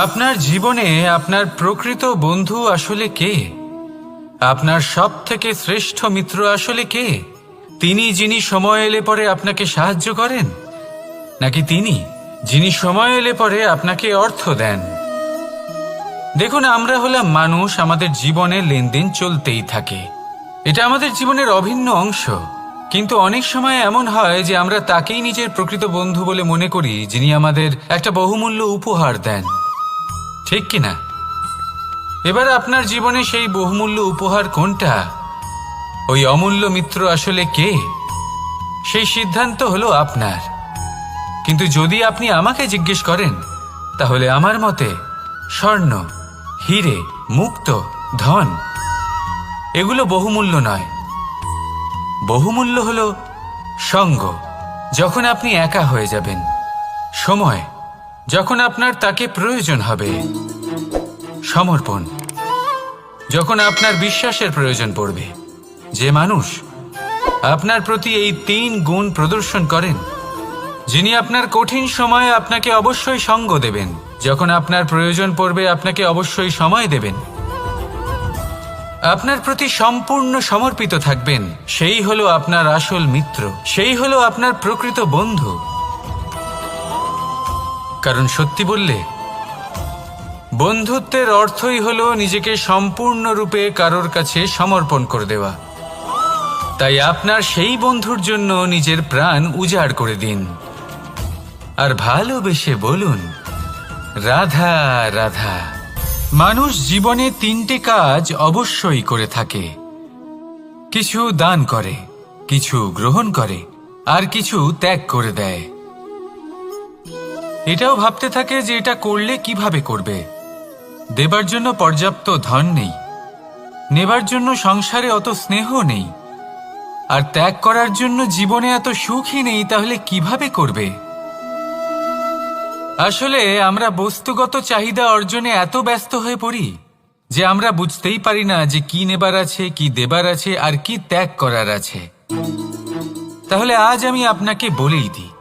আপনার জীবনে আপনার প্রকৃত বন্ধু আসলে কে? আপনার সবথেকে শ্রেষ্ঠ মিত্র আসলে কে? তিনি যিনি সময় এলে পরে আপনাকে সাহায্য করেন, নাকি তিনি যিনি সময় এলে পরে আপনাকে অর্থ দেন? দেখুন, আমরা হলাম মানুষ, আমাদের জীবনে লেনদেন চলতেই থাকে। এটা আমাদের জীবনের অভিন্ন অংশ। কিন্তু অনেক সময় এমন হয় যে আমরা তাকেই নিজের প্রকৃত বন্ধু বলে মনে করি, যিনি আমাদের একটা বহুমূল্য উপহার দেন, ঠিক কিনা? এবার আপনার জীবনে সেই বহুমূল্য উপহার কোনটা, ওই অমূল্য মিত্র আসলে কে, সেই সিদ্ধান্ত হলো আপনার। কিন্তু যদি আপনি আমাকে জিজ্ঞেস করেন, তাহলে আমার মতে স্বর্ণ, হিরে, মুক্ত, ধন এগুলো বহুমূল্য নয়। বহুমূল্য হলো সঙ্গ, যখন আপনি একা হয়ে যাবেন; সময়, যখন আপনার তাকে প্রয়োজন হবে; সমর্পণ, যখন আপনার বিশ্বাসের প্রয়োজন পড়বে। যে মানুষ আপনার প্রতি এই 3 গুণ প্রদর্শন করেন, যিনি আপনার কঠিন সময়ে আপনাকে অবশ্যই সঙ্গ দেবেন, যখন আপনার প্রয়োজন পড়বে আপনাকে অবশ্যই সময় দেবেন, আপনার প্রতি সম্পূর্ণ সমর্পিত থাকবেন, সেই হলো আপনার আসল মিত্র, সেই হলো আপনার প্রকৃত বন্ধু। কারণ সত্যি বললে, বন্ধুত্বের অর্থই হলো নিজেকে সম্পূর্ণরূপে কারোর কাছে সমর্পণ করে দেওয়া। তাই আপনার সেই বন্ধুর জন্য নিজের প্রাণ উজাড় করে দিন, আর ভালোবেসে বলুন, রাধা রাধা। মানুষ জীবনে 3টে কাজ অবশ্যই করে থাকে: কিছু দান করে, কিছু গ্রহণ করে, আর কিছু ত্যাগ করে দেয়। এটাও ভাবতে থাকে যে এটা করলে কিভাবে করবে। দেবার জন্য পর্যাপ্ত ধন নেই, নেবার জন্য সংসারে অত স্নেহ নেই, আর ত্যাগ করার জন্য জীবনে এত সুখই নেই, তাহলে কিভাবে করবে? আসলে আমরা বস্তুগত চাহিদা অর্জনে এত ব্যস্ত হয়ে পড়ি যে আমরা বুঝতেই পারি না যে কি নেবার আছে, কি দেবার আছে, আর কি ত্যাগ করার আছে। তাহলে আজ আমি আপনাকে বলেই দিই,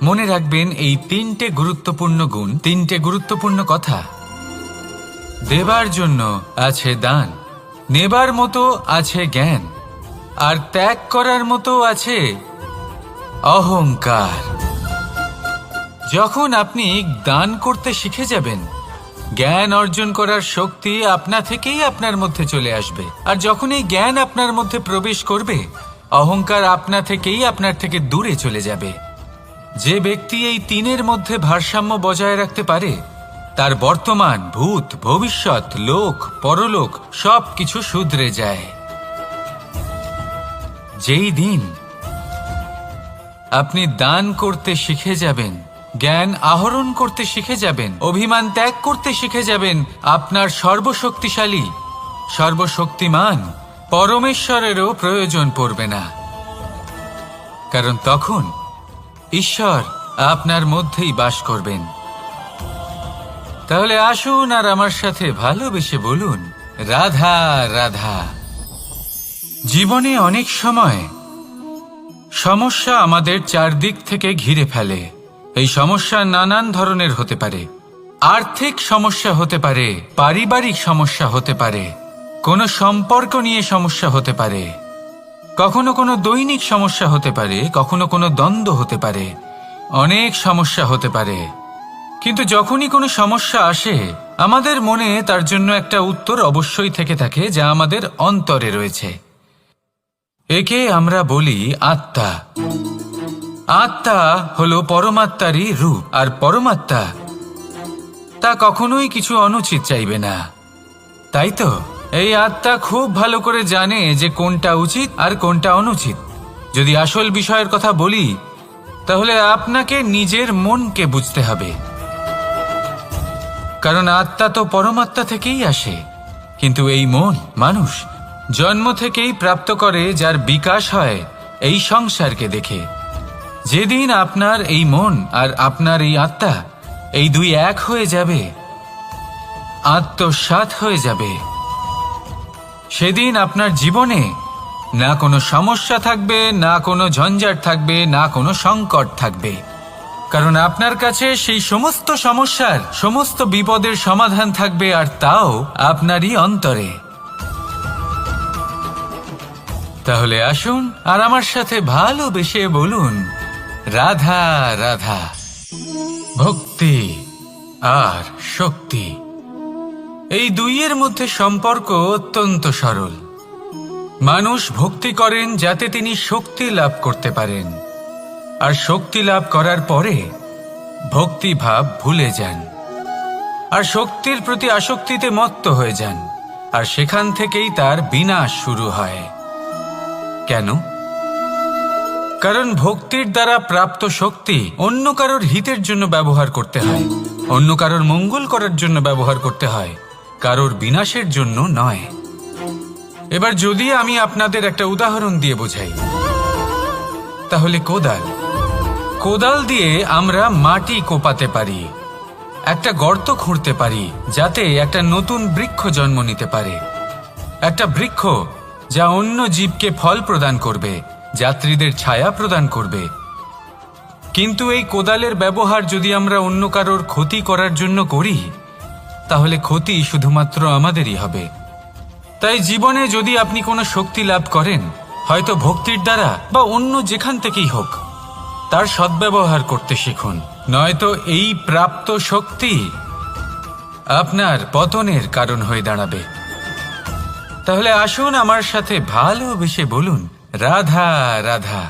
মনে রাখবেন এই 3টে গুরুত্বপূর্ণ গুণ, 3টে গুরুত্বপূর্ণ কথা। দেবার জন্য আছে দান, নেবার মতো আছে জ্ঞান, আর ত্যাগ করার মতো আছে অহংকার। যখন আপনি দান করতে শিখে যাবেন, জ্ঞান অর্জন করার শক্তি আপনা থেকেই আপনার মধ্যে চলে আসবে। আর যখন এই জ্ঞান আপনার মধ্যে প্রবেশ করবে, অহংকার আপনা থেকেই আপনার থেকে দূরে চলে যাবে। যে ব্যক্তি এই 3-এর মধ্যে ভারসাম্য বজায় রাখতে পারে, তার বর্তমান, ভূত, ভবিষ্যৎ, লোক, পরলোক সব কিছু শুধরে যায়। যেই দিন আপনি দান করতে শিখে যাবেন, জ্ঞান আহরণ করতে শিখে যাবেন, অভিমান ত্যাগ করতে শিখে যাবেন, আপনার সর্বশক্তিশালী, সর্বশক্তিমান পরমেশ্বরেরও প্রয়োজন পড়বে না। কারণ তখন ঈশ্বর আপনার মধ্যেই বাস করবেন। তাহলে আসুন আর আমার সাথে ভালোবেসে বলুন, রাধা রাধা। জীবনে অনেক সময় সমস্যা আমাদের চারদিক থেকে ঘিরে ফেলে। এই সমস্যা নানান ধরনের হতে পারে। আর্থিক সমস্যা হতে পারে, পারিবারিক সমস্যা হতে পারে, কোনো সম্পর্ক নিয়ে সমস্যা হতে পারে, কখনো কোনো দৈনিক সমস্যা হতে পারে, কখনো কোনো দ্বন্দ্ব হতে পারে, অনেক সমস্যা হতে পারে। কিন্তু যখনই কোনো সমস্যা আসে, আমাদের মনে তার জন্য একটা উত্তর অবশ্যই থেকে থাকে, যা আমাদের অন্তরে রয়েছে। একে আমরা বলি আত্মা। আত্মা হলো পরমাত্মারই রূপ, আর পরমাত্মা তা কখনোই কিছু অনুচিত চাইবে না। তাই তো এই আত্মা খুব ভালো করে জানে যে কোনটা উচিত আর কোনটা অনুচিত। যদি আসল বিষয়ের কথা বলি, তাহলে আপনাকে নিজের মনকে বুঝতে হবে। কারণ আত্মা তো পরমাত্মা থেকেই আসে। কিন্তু এই মন মানুষ জন্ম থেকেই প্রাপ্ত করে, যার বিকাশ হয় এই সংসারকে দেখে। যেদিন আপনার এই মন আর আপনার এই আত্মা, এই দুই এক হয়ে যাবে, আত্মসাৎ হয়ে যাবে, সেদিন আপনার জীবনে না কোনো সমস্যা থাকবে, না কোনো ঝঞ্ঝাট থাকবে, না কোনো সংকট থাকবে। কারণ আপনার কাছে সেই সমস্ত সমস্যার সমস্ত বিপদের সমাধান থাকবে, আর তাও আপনারই অন্তরে। তাহলে আসুন আর আমার সাথে ভালোবেসে বলুন, রাধা রাধা। ভক্তি আর শক্তি, এই দুইয়ের মধ্যে সম্পর্ক অত্যন্ত সরল। মানুষ ভক্তি করেন যাতে তিনি শক্তি লাভ করতে পারেন, আর শক্তি লাভ করার পরে ভক্তিভাব ভুলে যান, আর শক্তির প্রতি আসক্তিতে মত্ত হয়ে যান, আর সেখান থেকেই তার বিনাশ শুরু হয়। কেন? কারণ ভক্তির দ্বারা প্রাপ্ত শক্তি অন্য কারোর হিতের জন্য ব্যবহার করতে হয়, অন্য কারোর মঙ্গল করার জন্য ব্যবহার করতে হয়, কারোর বিনাশের জন্য নয়। এবার যদি আমি আপনাদের একটা উদাহরণ দিয়ে বোঝাই, তাহলে কোদাল দিয়ে আমরা মাটি কোপাতে পারি, একটা গর্ত খুঁড়তে পারি যাতে একটা নতুন বৃক্ষ জন্ম নিতে পারে, একটা বৃক্ষ যা অন্য জীবকে ফল প্রদান করবে, যাত্রীদের ছায়া প্রদান করবে। কিন্তু এই কোদালের ব্যবহার যদি আমরা অন্য কারোর ক্ষতি করার জন্য করি, তাহলে ক্ষতি শুধুমাত্র আমাদেরই হবে। তাই জীবনে যদি আপনি কোনো শক্তি লাভ করেন, হয়তো ভক্তির দ্বারা বা অন্য যেখান থেকেই হোক, তার সদ্ব্যবহার করতে শিখুন, নয়তো এই প্রাপ্ত শক্তি আপনার পতনের কারণ হয়ে দাঁড়াবে। তাহলে আসুন আমার সাথে ভালোবেসে বলুন, রাধা রাধা।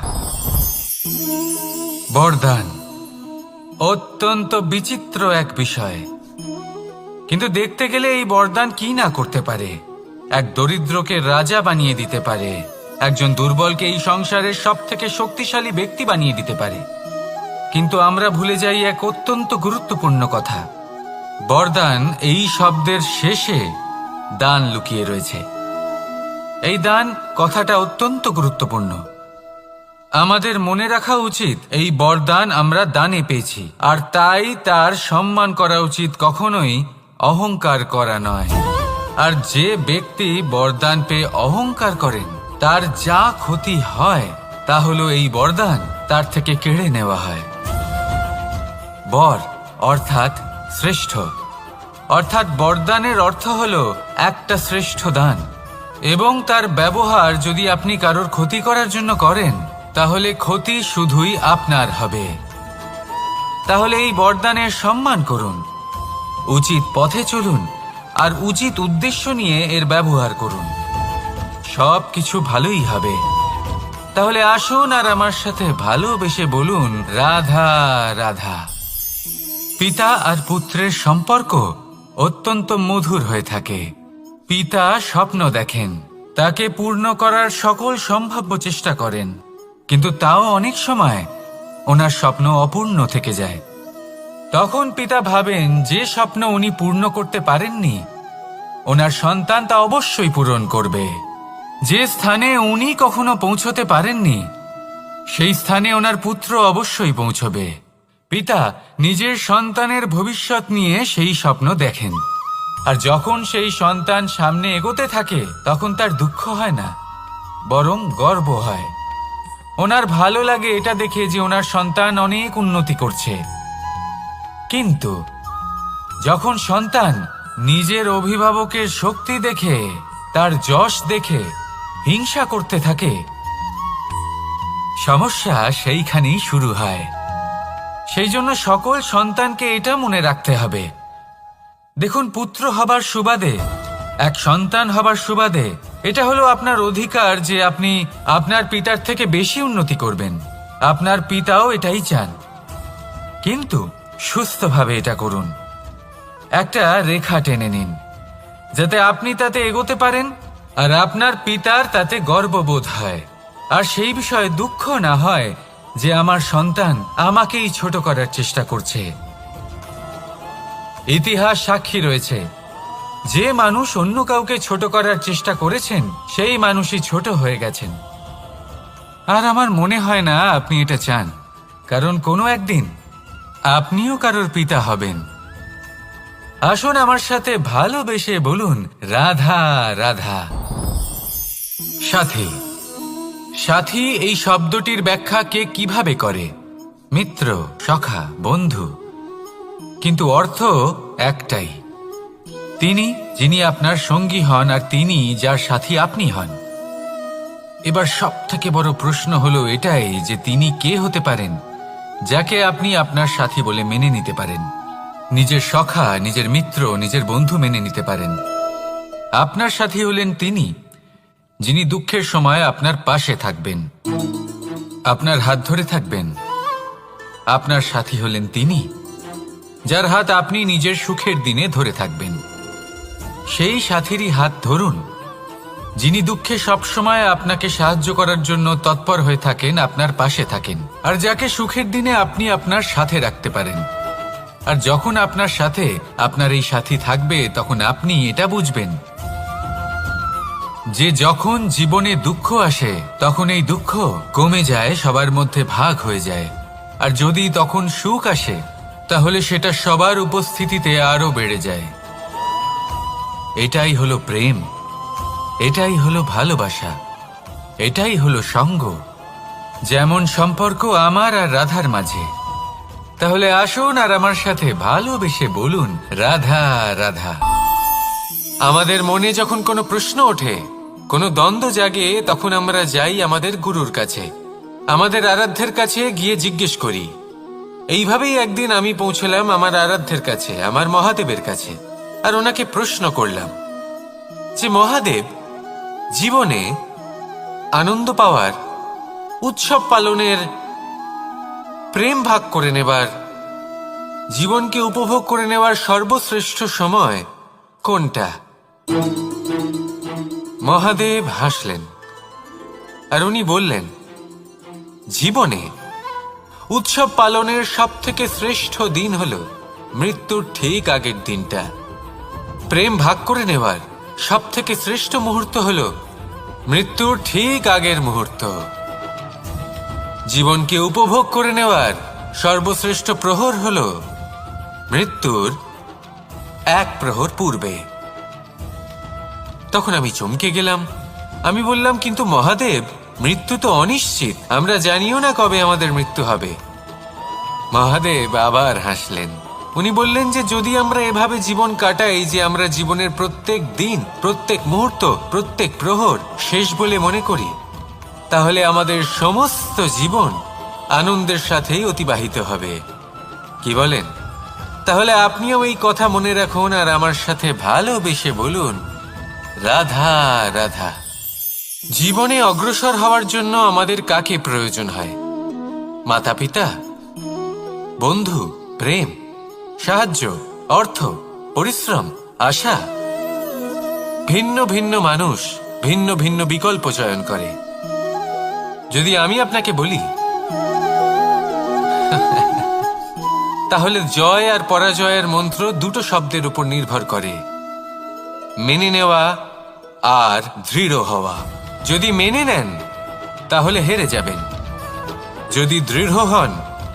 বরদান অত্যন্ত বিচিত্র এক বিষয়, কিন্তু দেখতে গেলে এই বরদান কি না করতে পারে। এক দরিদ্রকে রাজা বানিয়ে দিতে পারে, একজন দুর্বলকে এই সংসারের সব থেকে শক্তিশালী ব্যক্তি বানিয়ে দিতে পারে। কিন্তু আমরা ভুলে যাই এক অত্যন্ত গুরুত্বপূর্ণ কথা, বরদান এই শব্দের শেষে দান লুকিয়ে রয়েছে। এই দান কথাটা অত্যন্ত গুরুত্বপূর্ণ। আমাদের মনে রাখা উচিত এই বরদান আমরা দানে পেয়েছি, আর তাই তার সম্মান করা উচিত, কখনোই অহংকার করা নয়। আর যে ব্যক্তি বরদান পেয়ে অহংকার করেন, তার যা ক্ষতি হয় তা হলো এই বরদান তার থেকে কেড়ে নেওয়া হয়। বর অর্থাৎ শ্রেষ্ঠ, অর্থাৎ বরদানের অর্থ হলো একটা শ্রেষ্ঠ দান, এবং তার ব্যবহার যদি আপনি কারোর ক্ষতি করার জন্য করেন, তাহলে ক্ষতি শুধুই আপনার হবে। তাহলে এই বরদানের সম্মান করুন, উচিত পথে চলুন, আর উচিত উদ্দেশ্য নিয়ে এর ব্যবহার করুন, সব কিছু ভালোই হবে। তাহলে আসুন আর আমার সাথে ভালোবেসে বলুন, রাধা রাধা। পিতা আর পুত্রের সম্পর্ক অত্যন্ত মধুর হয়ে থাকে। পিতা স্বপ্ন দেখেন, তাকে পূর্ণ করার সকল সম্ভাব্য চেষ্টা করেন, কিন্তু তাও অনেক সময় ওনার স্বপ্ন অপূর্ণ থেকে যায়। তখন পিতা ভাবেন যে স্বপ্ন উনি পূর্ণ করতে পারেননি, ওনার সন্তান তা অবশ্যই পূরণ করবে। যে স্থানে উনি কখনো পৌঁছতে পারেননি, সেই স্থানে ওনার পুত্র অবশ্যই পৌঁছবে। পিতা নিজের সন্তানের ভবিষ্যৎ নিয়ে সেই স্বপ্ন দেখেন, আর যখন সেই সন্তান সামনে এগোতে থাকে, তখন তার দুঃখ হয় না, বরং গর্ব হয়। ওনার ভালো লাগে এটা দেখে যে ওনার সন্তান অনেক উন্নতি করছে। কিন্তু যখন সন্তান নিজের অভিভাবকের শক্তি দেখে, তার যশ দেখে হিংসা করতে থাকে, সমস্যা সেইখানেই শুরু হয়। সেই জন্য সকল সন্তানকে এটা মনে রাখতে হবে, দেখুন, পুত্র হবার সুবাদে, এক সন্তান হবার সুবাদে এটা হলো আপনার অধিকার যে আপনি আপনার পিতার থেকে বেশি উন্নতি করবেন। আপনার পিতাও এটাই চান, কিন্তু সুস্থভাবে এটা করুন। একটা রেখা টেনে নিন, যাতে আপনি তাতে এগোতে পারেন, আর আপনার পিতার তাতে গর্ববোধ হয়, আর সেই বিষয়ে দুঃখ না হয় যে আমার সন্তান আমাকেই ছোট করার চেষ্টা করছে। ইতিহাস সাক্ষী রয়েছে, যে মানুষ অন্য কাউকে ছোট করার চেষ্টা করেছেন, সেই মানুষই ছোট হয়ে গেছেন। আর আমার মনে হয় না আপনি এটা চান, কারণ কোনো একদিন আপনিও কারোর পিতা হবেন। আসুন আমার সাথে ভালোবেসে বলুন, রাধা রাধা। সাথী। সাথী এই শব্দটির ব্যাখ্যা কে কিভাবে করে? মিত্র, সখা, বন্ধু, কিন্তু অর্থ একটাই। তিনি যিনি আপনার সঙ্গী হন আর তিনি যার সাথী আপনি হন। এবার সব থেকে বড় প্রশ্ন হলো এটাই যে তিনি কে হতে পারেন যাকে আপনি আপনার সাথী বলে মেনে নিতে পারেন, নিজের সখা, নিজের মিত্র, নিজের বন্ধু মেনে নিতে পারেন। আপনার সাথী হলেন তিনি যিনি দুঃখের সময় আপনার পাশে থাকবেন, আপনার হাত ধরে থাকবেন। আপনার সাথী হলেন তিনি যার হাত আপনি নিজের সুখের দিনে ধরে থাকবেন। সেই সাথীরই হাত ধরুন যিনি দুঃখে সবসময় আপনাকে সাহায্য করার জন্য তৎপর হয়ে থাকেন, আপনার পাশে থাকেন, আর যাকে সুখের দিনে আপনি আপনার সাথে রাখতে পারেন। আর যখন আপনার সাথে আপনার এই সাথী থাকবে তখন আপনি এটা বুঝবেন যে যখন জীবনে দুঃখ আসে তখন এই দুঃখ কমে যায়, সবার মধ্যে ভাগ হয়ে যায়। আর যদি তখন সুখ আসে তাহলে সেটা সবার উপস্থিতিতে আরো বেড়ে যায়। এটাই হলো প্রেম, এটাই হলো ভালোবাসা, এটাই হলো সঙ্গ। যেমন সম্পর্ক আমার আর রাধার মাঝে। তাহলে আসুন আর আমার সাথে ভালোবেসে বলুন, রাধা রাধা। আমাদের মনে যখন কোনো প্রশ্ন ওঠে, কোনো দ্বন্দ্ব জাগে, তখন আমরা যাই আমাদের গুরুর কাছে, আমাদের আরাধ্যের কাছে গিয়ে জিজ্ঞেস করি। এইভাবেই একদিন আমি পৌঁছলাম আমার আরাধ্যের কাছে, আমার মহাদেবের কাছে, আর ওনাকে প্রশ্ন করলাম যে মহাদেব, জীবনে আনন্দ পাওয়ার, উৎসব পালনের, প্রেম ভাগ করে নেবার, জীবনকে উপভোগ করে নেওয়ার সর্বশ্রেষ্ঠ সময় কোনটা? মহাদেব হাসলেন আর উনি বললেন, জীবনে উৎসব পালনের সব থেকে শ্রেষ্ঠ দিন হল মৃত্যুর ঠিক আগের দিনটা। প্রেম ভাগ করে নেওয়ার সব থেকে শ্রেষ্ঠ মুহূর্ত হল মৃত্যুর ঠিক আগের মুহূর্ত। জীবনকে উপভোগ করে নেওয়ার সর্বশ্রেষ্ঠ প্রহর হল মৃত্যুর এক প্রহর পূর্বে। তখন আমি চমকে গেলাম। আমি বললাম, কিন্তু মহাদেব, মৃত্যু তো অনিশ্চিত, আমরা জানিও না কবে আমাদের মৃত্যু হবে। মহাদেব আবার হাসলেন। উনি বললেন যে যদি আমরা এভাবে জীবন কাটাই যে আমরা জীবনের প্রত্যেক দিন, প্রত্যেক মুহূর্ত, প্রত্যেক প্রহর শেষ বলে মনে করি, তাহলে আমাদের সমস্ত জীবন আনন্দের সাথেই অতিবাহিত হবে। কি বলেন? তাহলে আপনিও এই কথা মনে রাখুন আর আমার সাথে ভালোবেসে বলুন, রাধা রাধা। জীবনে অগ্রসর হওয়ার জন্য আমাদের কাকে প্রয়োজন হয়? মাতা পিতা, বন্ধু, প্রেম, সাহায্য, অর্থ, পরিশ্রম, আশা। ভিন্ন ভিন্ন মানুষ ভিন্ন ভিন্ন বিকল্প চয়ন করে। যদি আমি আপনাকে বলি তাহলে জয় আর পরাজয়ের মন্ত্র দুটো শব্দের উপর নির্ভর করে, মেনে নেওয়া আর দৃঢ় হওয়া। যদি মেনে নেন তাহলে হেরে যাবেন, যদি দৃঢ় হন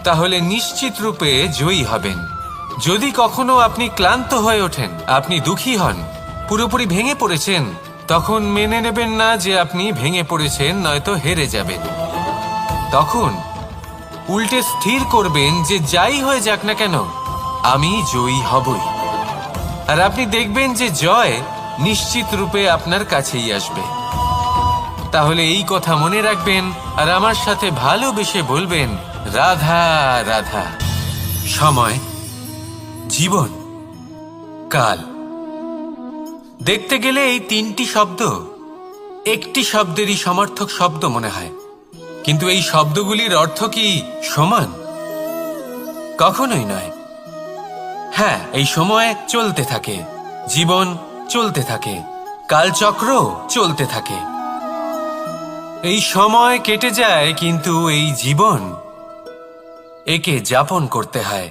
তাহলে নিশ্চিত রূপে জয়ী হবেন। যদি কখনো আপনি ক্লান্ত হয়ে ওঠেন, আপনি দুঃখী হন, পুরোপুরি ভেঙে পড়েছেন, তখন মেনে নেবেন না যে আপনি ভেঙে পড়েছেন, নয়তো হেরে যাবেন। তখন উল্টে স্থির করবেন যে যাই হয়ে যাক না কেন আমি জয়ী হবই। আর আপনি দেখবেন যে জয় নিশ্চিত রূপে আপনার কাছেই আসবে। তাহলে এই কথা মনে রাখবেন আর আমার সাথে ভালোবেসে বলবেন, রাধা রাধা। সময়, জীবন, কাল। দেখতে গেলে এই তিনটি শব্দ একটি শব্দেরই সমার্থক শব্দ মনে হয়, কিন্তু এই শব্দগুলির অর্থ কি সমান? কখনোই নয়। হ্যাঁ, এই সময় চলতে থাকে, জীবন চলতে থাকে, কালচক্র চলতে থাকে। এই সময় কেটে যায়, কিন্তু এই জীবন, একে যাপন করতে হয়।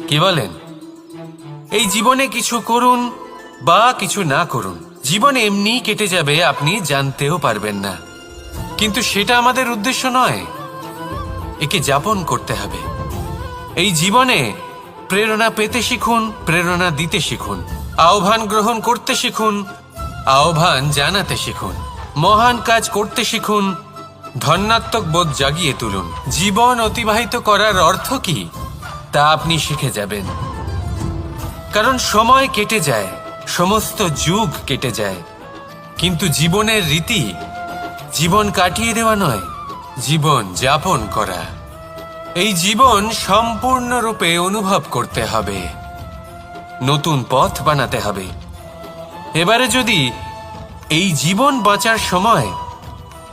কি বলেন? এই জীবনে কিছু করুন বা কিছু না করুন, জীবন এমনি কেটে যাবে, আপনি জানতেও পারবেন না। কিন্তু সেটা আমাদের উদ্দেশ্য নয়, একে যাপন করতে হবে। এই জীবনে প্রেরণা পেতে শিখুন, প্রেরণা দিতে শিখুন, আহ্বান গ্রহণ করতে শিখুন, আহ্বান জানাতে শিখুন, মহান কাজ করতে শিখুন, ধন্যাত্মক বোধ জাগিয়ে তুলুন। জীবন অতিবাহিত করার অর্থ কি তা আপনি শিখে যাবেন। কারণ সময় কেটে যায়, সমস্ত যুগ কেটে যায়, কিন্তু জীবনের রীতি জীবন কাটিয়ে দেওয়া নয়, জীবন যাপন করা। এই জীবন সম্পূর্ণরূপে অনুভব করতে হবে, নতুন পথ বানাতে হবে। এবারে যদি এই জীবন বাঁচার সময়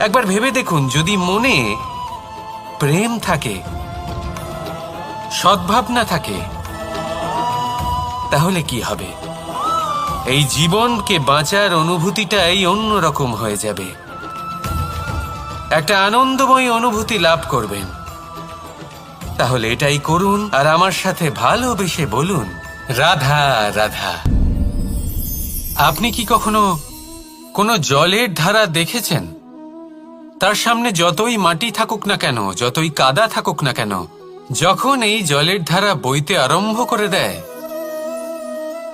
একবার ভেবে দেখুন, যদি মনে প্রেম থাকে, সদ্ভাবনা থাকে, তাহলে কি হবে? এই জীবনকে বাঁচার অনুভূতিটাই অন্যরকম হয়ে যাবে, একটা আনন্দময় অনুভূতি লাভ করবেন। তাহলে এটাই করুন আর আমার সাথে ভালোবেসে বলুন, রাধা রাধা। আপনি কি কখনো কোনো জলের ধারা দেখেছেন? তার সামনে যতই মাটি থাকুক না কেন, যতই কাদা থাকুক না কেন, যখন এই জলের ধারা বইতে আরম্ভ করে দেয়,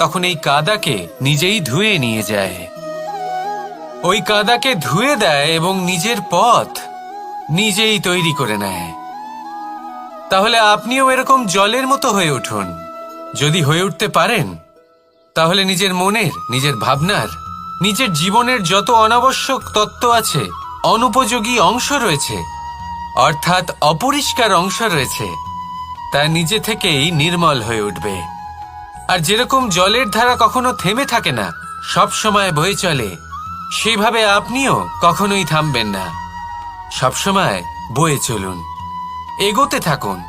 তখন এই কাদাকে নিজেই ধুয়ে নিয়ে যায়। ওই কাদাকে ধুয়ে দেয় এবং নিজের পথ নিজেই তৈরি করে নেয়। তাহলে আপনিও এরকম জলের মতো হয়ে উঠুন। যদি হয়ে উঠতে পারেন, তাহলে নিজের মনের, নিজের ভাবনার, নিজের জীবনের যত অনাবশ্যক তত্ত্ব আছে, অনুপযোগী অংশ রয়েছে, অর্থাৎ অপরিষ্কার অংশ রয়েছে, তা নিজে থেকেই নির্মল হয়ে উঠবে। আর যেরকম জলের ধারা কখনো থেমে থাকে না, সব সময় বয়ে চলে, সেইভাবে আপনিও কখনোই থামবেন না। সবসময় বয়ে চলুন, এগোতে থাকুন।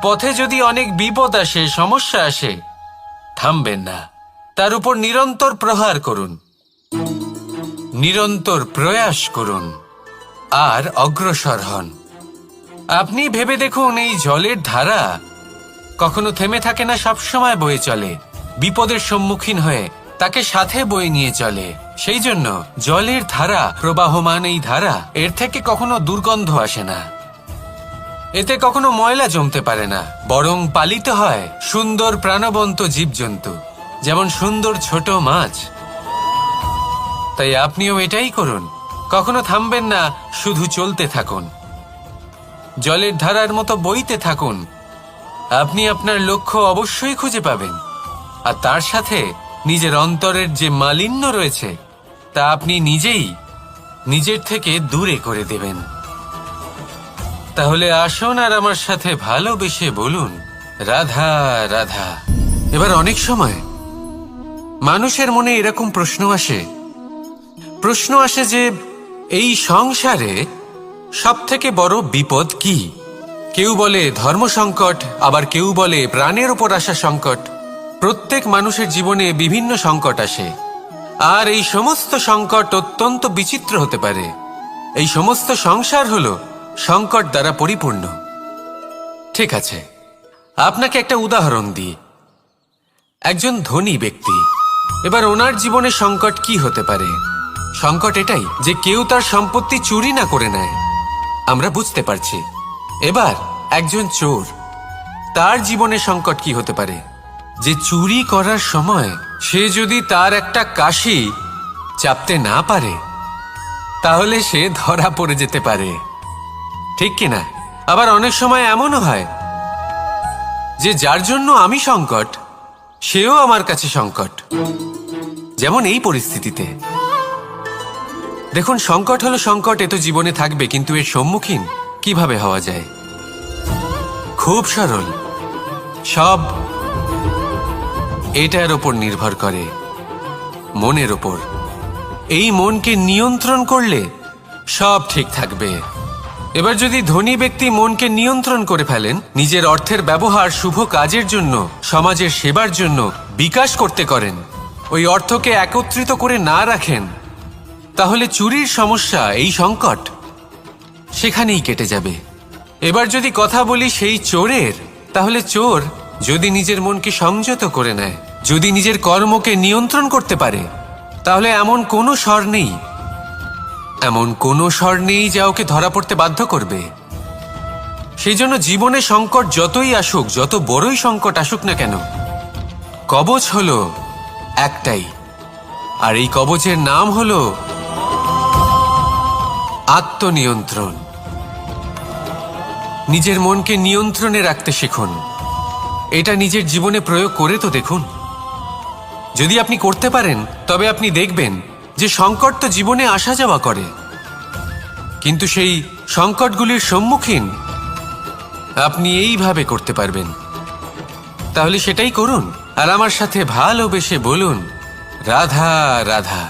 পথে যদি অনেক বিপদ আসে, সমস্যা আসে, থামবেন না, তার উপর নিরন্তর প্রহার করুন, নিরন্তর প্রয়াস করুন আর অগ্রসর হন। আপনি ভেবে দেখুন, এই জলের ধারা কখনো থেমে থাকে না, সবসময় বয়ে চলে, বিপদের সম্মুখীন হয়ে তাকে সাথে বয়ে নিয়ে চলে। সেই জন্য জলের ধারা, প্রবাহমান এই ধারা, এর থেকে কখনো দুর্গন্ধ আসে না, এতে কখনো ময়লা জমতে পারে না, বরং পালিত হয় সুন্দর প্রাণবন্ত জীবজন্তু, যেমন সুন্দর ছোট মাছ। তাই আপনিও এটাই করুন, কখনো থামবেন না, শুধু চলতে থাকুন, জলের ধারার মতো বইতে থাকুন। আপনি আপনার লক্ষ্য অবশ্যই খুঁজে পাবেন, আর তার সাথে নিজের অন্তরের যে মালিন্য রয়েছে, তা আপনি নিজেই নিজের থেকে দূরে করে দেবেন। তাহলে আসুন আর আমার সাথে ভালোবেসে বলুন, রাধা রাধা। এবার অনেক সময় মানুষের মনে এরকম প্রশ্ন আসে যে এই সংসারে সব থেকে বড় বিপদ কি? কেউ বলে ধর্ম সংকট, আবার কেউ বলে প্রাণের উপর আসা সংকট। প্রত্যেক মানুষের জীবনে বিভিন্ন সংকট আসে, আর এই সমস্ত সংকট অত্যন্ত বিচিত্র হতে পারে। এই সমস্ত সংসার হলো সংকট দ্বারা পরিপূর্ণ। ঠিক আছে, আপনাকে একটা উদাহরণ দিই। একজন ধনী ব্যক্তি, এবার ওনার জীবনে সংকট কি হতে পারে? সংকট এটাই যে কেউ তার সম্পত্তি চুরি না করে নেয়, আমরা বুঝতে পারছি। এবার একজন চোর, তার জীবনে সংকট কি হতে পারে? যে চুরি করার সময় সে যদি তার একটা কাশি চাপতে না পারে, তাহলে সে ধরা পড়ে যেতে পারে, ঠিক কিনা? আবার অনেক সময় এমনও হয় যে যার জন্য আমি সংকট, সেও আমার কাছে সংকট। যেমন এই পরিস্থিতিতে দেখুন, সংকট হলো সংকট, এ তো জীবনে থাকবে, কিন্তু এর সম্মুখীন কিভাবে হওয়া যায়? খুব সরল, সব এটার ওপর নির্ভর করে, মনের ওপর। এই মনকে নিয়ন্ত্রণ করলে সব ঠিক থাকবে। এবার যদি ধনী ব্যক্তি মনকে নিয়ন্ত্রণ করে ফেলেন, নিজের অর্থের ব্যবহার শুভ কাজের জন্য, সমাজের সেবার জন্য বিকাশ করতে করেন, ওই অর্থকে একত্রিত করে না রাখেন, তাহলে চুরির সমস্যা, এই সংকট সেখানেই কেটে যাবে। এবার যদি কথা বলি সেই চোরের, তাহলে চোর যদি নিজের মনকে সংযত করে নেয়, যদি নিজের কর্মকে নিয়ন্ত্রণ করতে পারে, তাহলে এমন কোনো স্বর নেই যা ওকে ধরা পড়তে বাধ্য করবে। সেই জন্য জীবনে সংকট যতই আসুক, যত বড়ই সংকট আসুক না কেন, কবচ হলো একটাই, আর এই কবচের নাম হলো আত্মনিয়ন্ত্রণ। নিজের মনকে নিয়ন্ত্রণে রাখতে শিখুন। এটা নিজের জীবনে প্রয়োগ করে তো দেখুন। যদি আপনি করতে পারেন তবে আপনি দেখবেন যে সংকট তো জীবনে আসা যাওয়া করে, কিন্তু সেই সংকটগুলির সম্মুখীন আপনি এইভাবে করতে পারবেন। তাহলে সেটাই করুন আর আমার সাথে ভালোবেসে বলুন, রাধা রাধা।